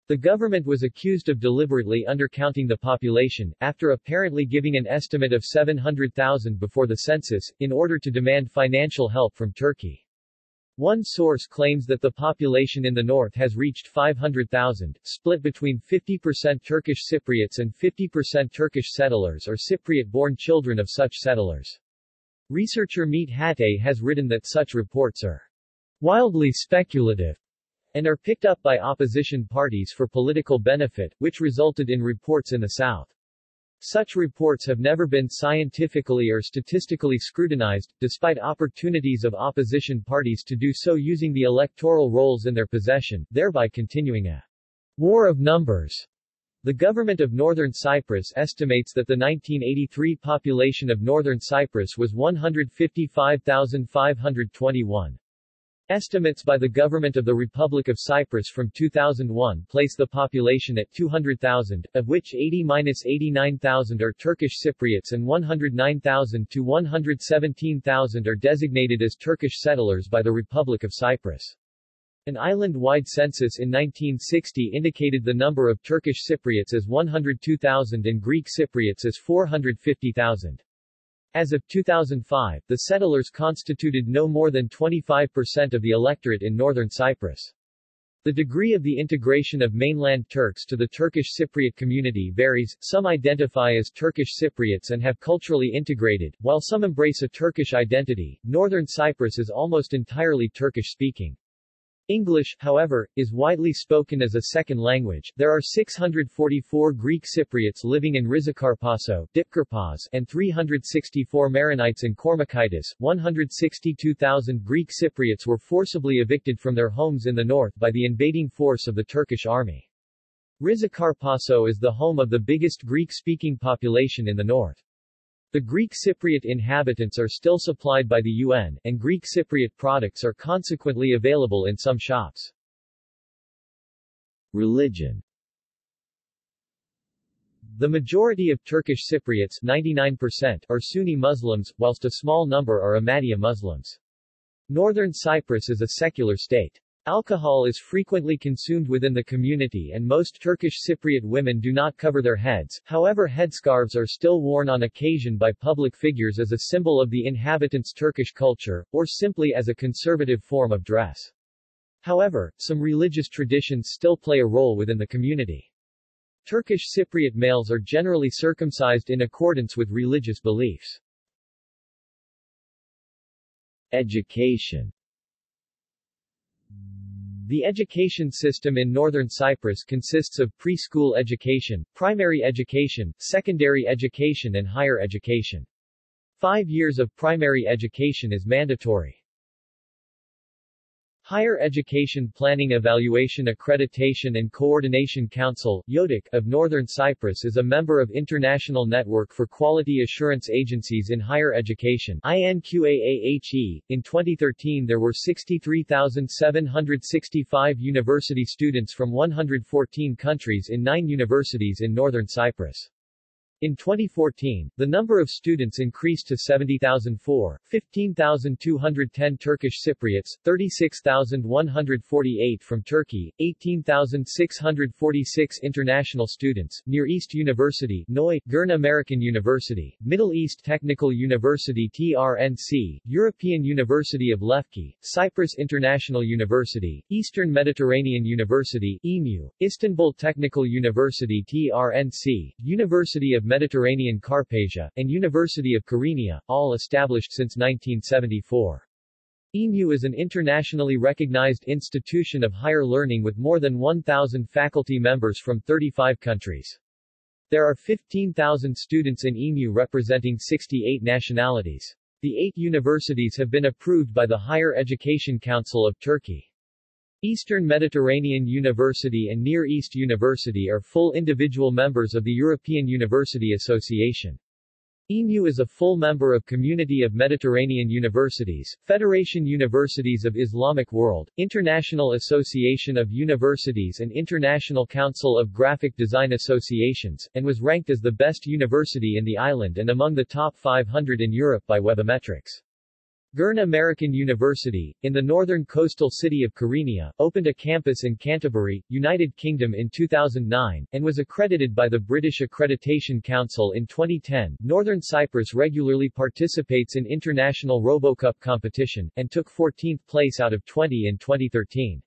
The government was accused of deliberately undercounting the population, after apparently giving an estimate of 700,000 before the census, in order to demand financial help from Turkey. One source claims that the population in the north has reached 500,000, split between 50% Turkish Cypriots and 50% Turkish settlers or Cypriot-born children of such settlers. Researcher Meet Hatay has written that such reports are wildly speculative and are picked up by opposition parties for political benefit, which resulted in reports in the south. Such reports have never been scientifically or statistically scrutinized, despite opportunities of opposition parties to do so using the electoral rolls in their possession, thereby continuing a war of numbers The government of Northern Cyprus estimates that the 1983 population of Northern Cyprus was 155,521. Estimates by the government of the Republic of Cyprus from 2001 place the population at 200,000, of which 80–89,000 are Turkish Cypriots and 109,000 to 117,000 are designated as Turkish settlers by the Republic of Cyprus. An island-wide census in 1960 indicated the number of Turkish Cypriots as 102,000 and Greek Cypriots as 450,000. As of 2005, the settlers constituted no more than 25% of the electorate in Northern Cyprus. The degree of the integration of mainland Turks to the Turkish Cypriot community varies. Some identify as Turkish Cypriots and have culturally integrated, while some embrace a Turkish identity. Northern Cyprus is almost entirely Turkish-speaking. English, however, is widely spoken as a second language. There are 644 Greek Cypriots living in Rizikkarpasso, Dipkarpas, and 364 Maronites in Kormakitis. 162,000 Greek Cypriots were forcibly evicted from their homes in the north by the invading force of the Turkish Army. Rizikkarpasso is the home of the biggest Greek-speaking population in the north. The Greek Cypriot inhabitants are still supplied by the UN, and Greek Cypriot products are consequently available in some shops. Religion. The majority of Turkish Cypriots 99% are Sunni Muslims, whilst a small number are Ahmadiyya Muslims. Northern Cyprus is a secular state. Alcohol is frequently consumed within the community and most Turkish Cypriot women do not cover their heads, however headscarves are still worn on occasion by public figures as a symbol of the inhabitants' Turkish culture, or simply as a conservative form of dress. However, some religious traditions still play a role within the community. Turkish Cypriot males are generally circumcised in accordance with religious beliefs. Education. The education system in Northern Cyprus consists of preschool education, primary education, secondary education and higher education. 5 years of primary education is mandatory. Higher Education Planning Evaluation Accreditation and Coordination Council (YODIC) of Northern Cyprus is a member of International Network for Quality Assurance Agencies in Higher Education (INQAAHE). In 2013 there were 63,765 university students from 114 countries in 9 universities in Northern Cyprus. In 2014, the number of students increased to 70,004, 15,210 Turkish Cypriots, 36,148 from Turkey, 18,646 international students, Near East University, NOI, Gurn American University, Middle East Technical University TRNC, European University of Lefki, Cyprus International University, Eastern Mediterranean University EMU, Istanbul Technical University TRNC, University of Mediterranean Carpathia, and University of Kyrenia, all established since 1974. EMU is an internationally recognized institution of higher learning with more than 1,000 faculty members from 35 countries. There are 15,000 students in EMU representing 68 nationalities. The 8 universities have been approved by the Higher Education Council of Turkey. Eastern Mediterranean University and Near East University are full individual members of the European University Association. EMU is a full member of Community of Mediterranean Universities, Federation Universities of Islamic World, International Association of Universities and International Council of Graphic Design Associations, and was ranked as the best university in the island and among the top 500 in Europe by Webometrics. Gurn American University, in the northern coastal city of Kyrenia, opened a campus in Canterbury, United Kingdom in 2009, and was accredited by the British Accreditation Council in 2010. Northern Cyprus regularly participates in international RoboCup competition, and took 14th place out of 20 in 2013.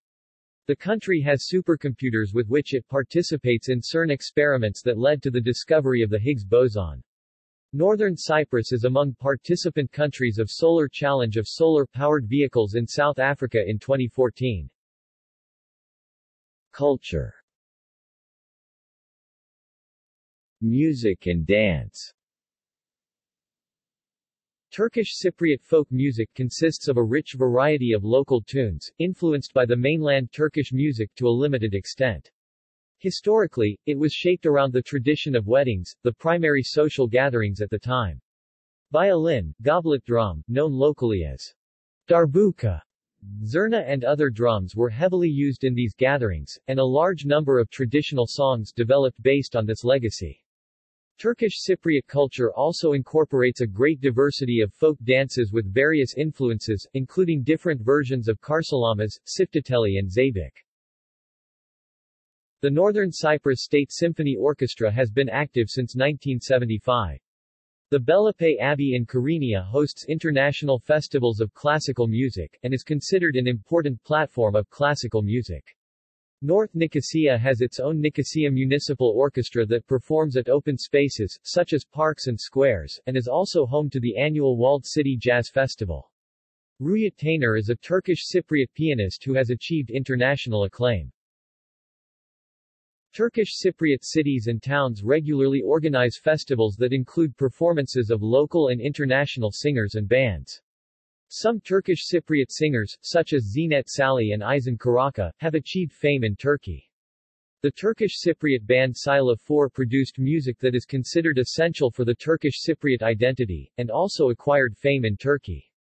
The country has supercomputers with which it participates in CERN experiments that led to the discovery of the Higgs boson. Northern Cyprus is among participant countries of Solar Challenge of solar-powered vehicles in South Africa in 2014. Culture. Music and dance. Turkish Cypriot folk music consists of a rich variety of local tunes, influenced by the mainland Turkish music to a limited extent. Historically, it was shaped around the tradition of weddings, the primary social gatherings at the time. Violin, goblet drum, known locally as darbuka, zurna and other drums were heavily used in these gatherings, and a large number of traditional songs developed based on this legacy. Turkish Cypriot culture also incorporates a great diversity of folk dances with various influences, including different versions of karsalamas, sifteteli and zabik. The Northern Cyprus State Symphony Orchestra has been active since 1975. The Belape Abbey in Kyrenia hosts international festivals of classical music, and is considered an important platform of classical music. North Nicosia has its own Nicosia Municipal Orchestra that performs at open spaces, such as parks and squares, and is also home to the annual Walled City Jazz Festival. Rüyat Taner is a Turkish Cypriot pianist who has achieved international acclaim. Turkish Cypriot cities and towns regularly organize festivals that include performances of local and international singers and bands. Some Turkish Cypriot singers, such as Zinet Salih and Ayzen Karaka, have achieved fame in Turkey. The Turkish Cypriot band Sila 4 produced music that is considered essential for the Turkish Cypriot identity, and also acquired fame in Turkey.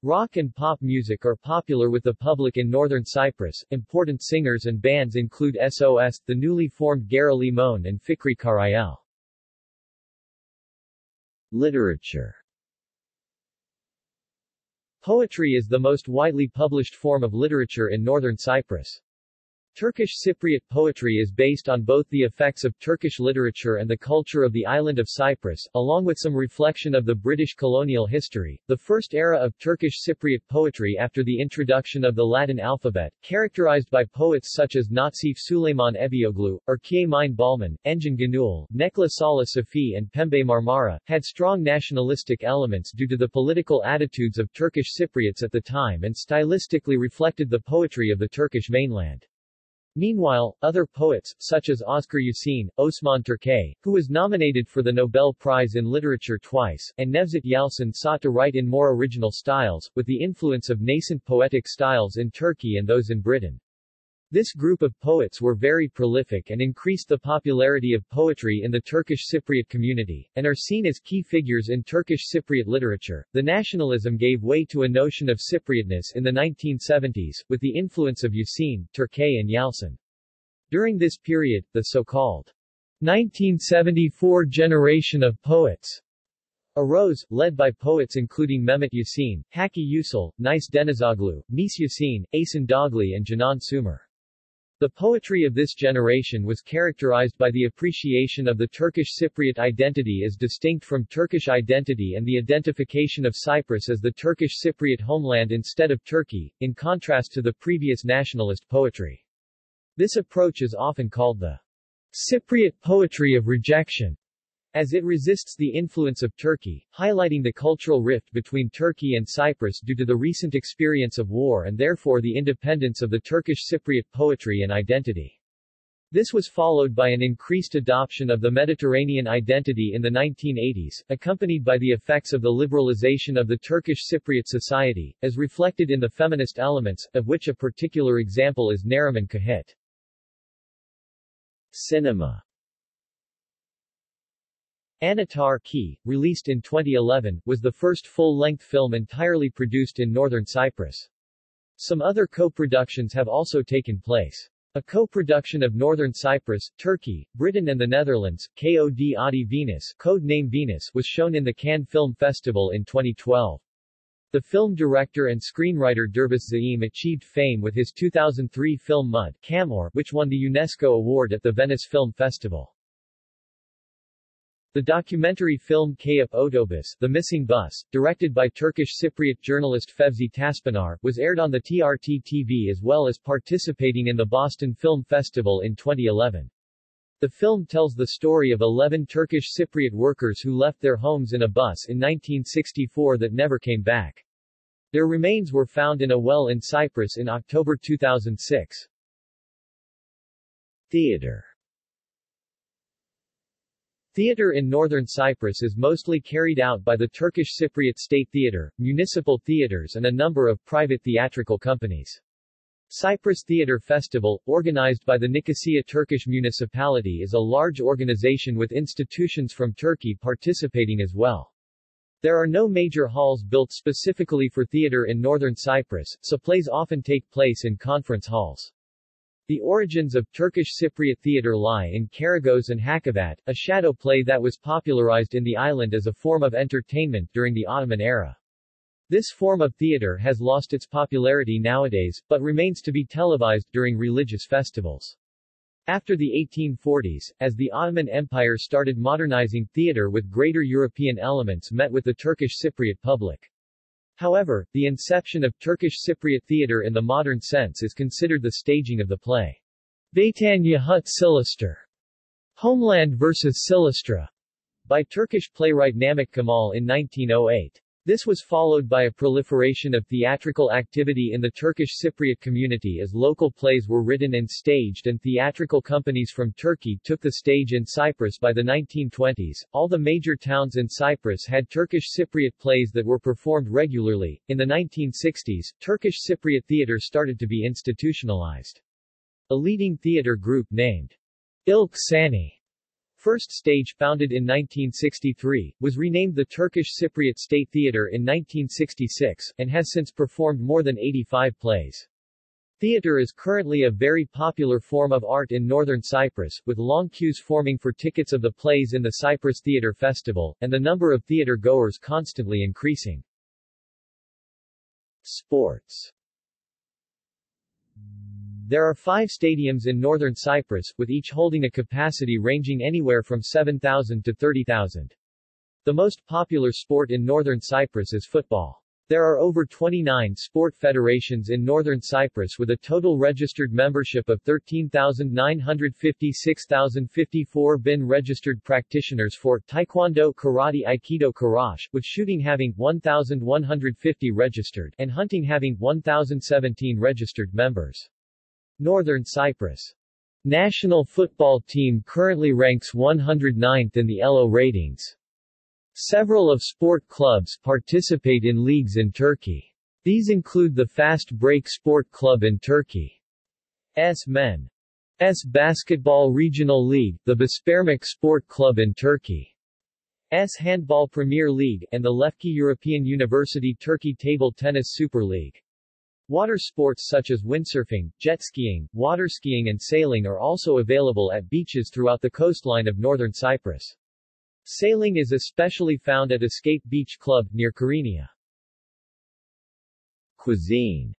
Rock and pop music are popular with the public in Northern Cyprus. Important singers and bands include SOS, the newly formed Gara Limon and Fikri Karayel. Literature. Poetry is the most widely published form of literature in Northern Cyprus. Turkish Cypriot poetry is based on both the effects of Turkish literature and the culture of the island of Cyprus, along with some reflection of the British colonial history. The first era of Turkish Cypriot poetry after the introduction of the Latin alphabet, characterized by poets such as Natsif Süleyman Ebioglu, Erkiye Mine Balman, Engin Ganul, Nekla Salih Safi and Pembe Marmara, had strong nationalistic elements due to the political attitudes of Turkish Cypriots at the time and stylistically reflected the poetry of the Turkish mainland. Meanwhile, other poets, such as Oscar Yasin, Osman Türkay, who was nominated for the Nobel Prize in Literature twice, and Nevzat Yalçın sought to write in more original styles, with the influence of nascent poetic styles in Turkey and those in Britain. This group of poets were very prolific and increased the popularity of poetry in the Turkish Cypriot community, and are seen as key figures in Turkish Cypriot literature. The nationalism gave way to a notion of Cypriotness in the 1970s, with the influence of Yasin, Türkay and Yalçın. During this period, the so-called 1974 generation of poets arose, led by poets including Mehmet Yasin, Haki Yücel, Nice Denizoglu, Nis Yasin, Asen Dogli and Canan Sumer. The poetry of this generation was characterized by the appreciation of the Turkish Cypriot identity as distinct from Turkish identity and the identification of Cyprus as the Turkish Cypriot homeland instead of Turkey, in contrast to the previous nationalist poetry. This approach is often called the Cypriot poetry of rejection, as it resists the influence of Turkey, highlighting the cultural rift between Turkey and Cyprus due to the recent experience of war and therefore the independence of the Turkish Cypriot poetry and identity. This was followed by an increased adoption of the Mediterranean identity in the 1980s, accompanied by the effects of the liberalization of the Turkish Cypriot society, as reflected in the feminist elements, of which a particular example is Neriman Kahit. Cinema. Anahtar Ki, released in 2011, was the first full-length film entirely produced in Northern Cyprus. Some other co-productions have also taken place. A co-production of Northern Cyprus, Turkey, Britain and the Netherlands, Kod Adi Venus, code name Venus, was shown in the Cannes Film Festival in 2012. The film director and screenwriter Dervis Zaim achieved fame with his 2003 film Mud, Kamor, which won the UNESCO award at the Venice Film Festival. The documentary film Kayıp Otobüs, The Missing Bus, directed by Turkish Cypriot journalist Fevzi Taspinar, was aired on the TRT TV as well as participating in the Boston Film Festival in 2011. The film tells the story of 11 Turkish Cypriot workers who left their homes in a bus in 1964 that never came back. Their remains were found in a well in Cyprus in October 2006. Theater. Theater in Northern Cyprus is mostly carried out by the Turkish Cypriot State Theater, municipal theaters and a number of private theatrical companies. Cyprus Theatre Festival, organized by the Nicosia Turkish municipality, is a large organization with institutions from Turkey participating as well. There are no major halls built specifically for theatre in Northern Cyprus, so plays often take place in conference halls. The origins of Turkish Cypriot theatre lie in Karagöz and Hakkabet, a shadow play that was popularized in the island as a form of entertainment during the Ottoman era. This form of theatre has lost its popularity nowadays, but remains to be televised during religious festivals. After the 1840s, as the Ottoman Empire started modernizing theatre with greater European elements met with the Turkish Cypriot public. However, the inception of Turkish Cypriot theatre in the modern sense is considered the staging of the play Vatanya Hut Silistra, Homeland vs. Silistra, by Turkish playwright Namık Kemal in 1908. This was followed by a proliferation of theatrical activity in the Turkish Cypriot community as local plays were written and staged and theatrical companies from Turkey took the stage in Cyprus by the 1920s. All the major towns in Cyprus had Turkish Cypriot plays that were performed regularly. In the 1960s, Turkish Cypriot theatre started to be institutionalized. A leading theatre group named İlk Sahne, First Stage, founded in 1963, was renamed the Turkish Cypriot State Theatre in 1966, and has since performed more than 85 plays. Theatre is currently a very popular form of art in Northern Cyprus, with long queues forming for tickets of the plays in the Cyprus Theatre Festival, and the number of theatre goers constantly increasing. Sports. There are 5 stadiums in Northern Cyprus, with each holding a capacity ranging anywhere from 7,000 to 30,000. The most popular sport in Northern Cyprus is football. There are over 29 sport federations in Northern Cyprus with a total registered membership of 13,956,054 bin registered practitioners for Taekwondo, Karate, Aikido, Karash, with shooting having 1,150 registered and hunting having 1,017 registered members. Northern Cyprus national football team currently ranks 109th in the ELO ratings. Several of sport clubs participate in leagues in Turkey. These include the Fast Break Sport Club in Turkey's Men's Basketball Regional League, the Bespermak Sport Club in Turkey's Handball Premier League, and the Lefki European University Turkey Table Tennis Super League. Water sports such as windsurfing, jet skiing, water skiing and sailing are also available at beaches throughout the coastline of Northern Cyprus. Sailing is especially found at Escape Beach Club, near Kyrenia. Cuisine.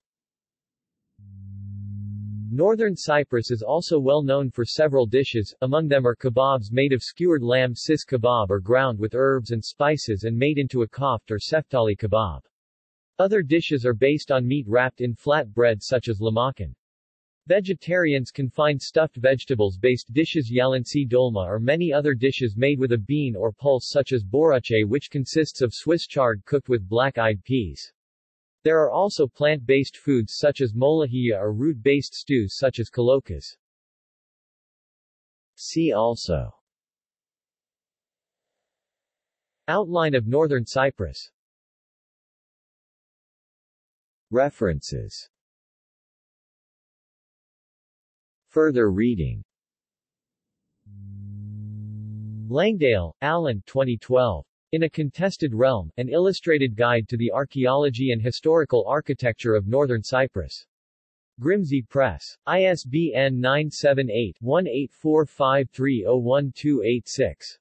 Northern Cyprus is also well known for several dishes, among them are kebabs made of skewered lamb sis kebab or ground with herbs and spices and made into a koft or seftali kebab. Other dishes are based on meat wrapped in flat bread such as lahmacun. Vegetarians can find stuffed vegetables-based dishes yalansi dolma or many other dishes made with a bean or pulse such as boruche, which consists of Swiss chard cooked with black-eyed peas. There are also plant-based foods such as molahia or root-based stews such as kalokas. See also: Outline of Northern Cyprus. References. Further reading. Langdale, Alan 2012. In a Contested Realm, An Illustrated Guide to the Archaeology and Historical Architecture of Northern Cyprus. Grimsby Press. ISBN 978-1845301286.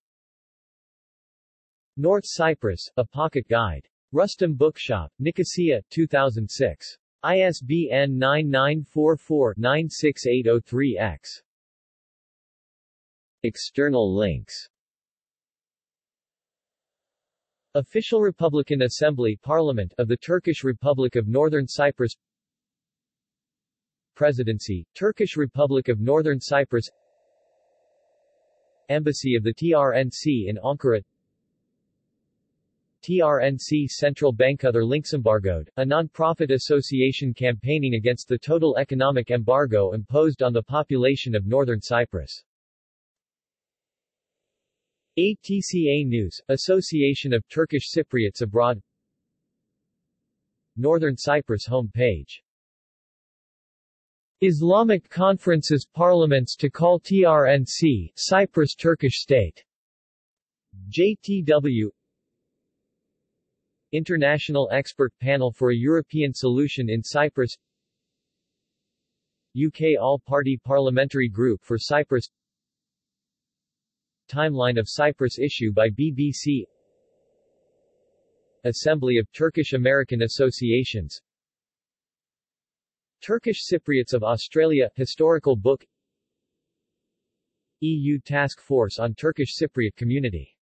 North Cyprus, A Pocket Guide. Rustam Bookshop, Nicosia, 2006. ISBN 9944-96803-X. External links. Official Republican Assembly Parliament of the Turkish Republic of Northern Cyprus. Presidency, Turkish Republic of Northern Cyprus. Embassy of the TRNC in Ankara. TRNC Central Bank. Other links. Embargoed, a non-profit association campaigning against the total economic embargo imposed on the population of Northern Cyprus. ATCA News, Association of Turkish Cypriots Abroad. Northern Cyprus home page. Islamic Conferences Parliaments to call TRNC, Cyprus Turkish State. JTW International Expert Panel for a European Solution in Cyprus. UK All-Party Parliamentary Group for Cyprus. Timeline of Cyprus issue by BBC. Assembly of Turkish-American Associations. Turkish Cypriots of Australia, historical book. EU Task Force on Turkish Cypriot Community.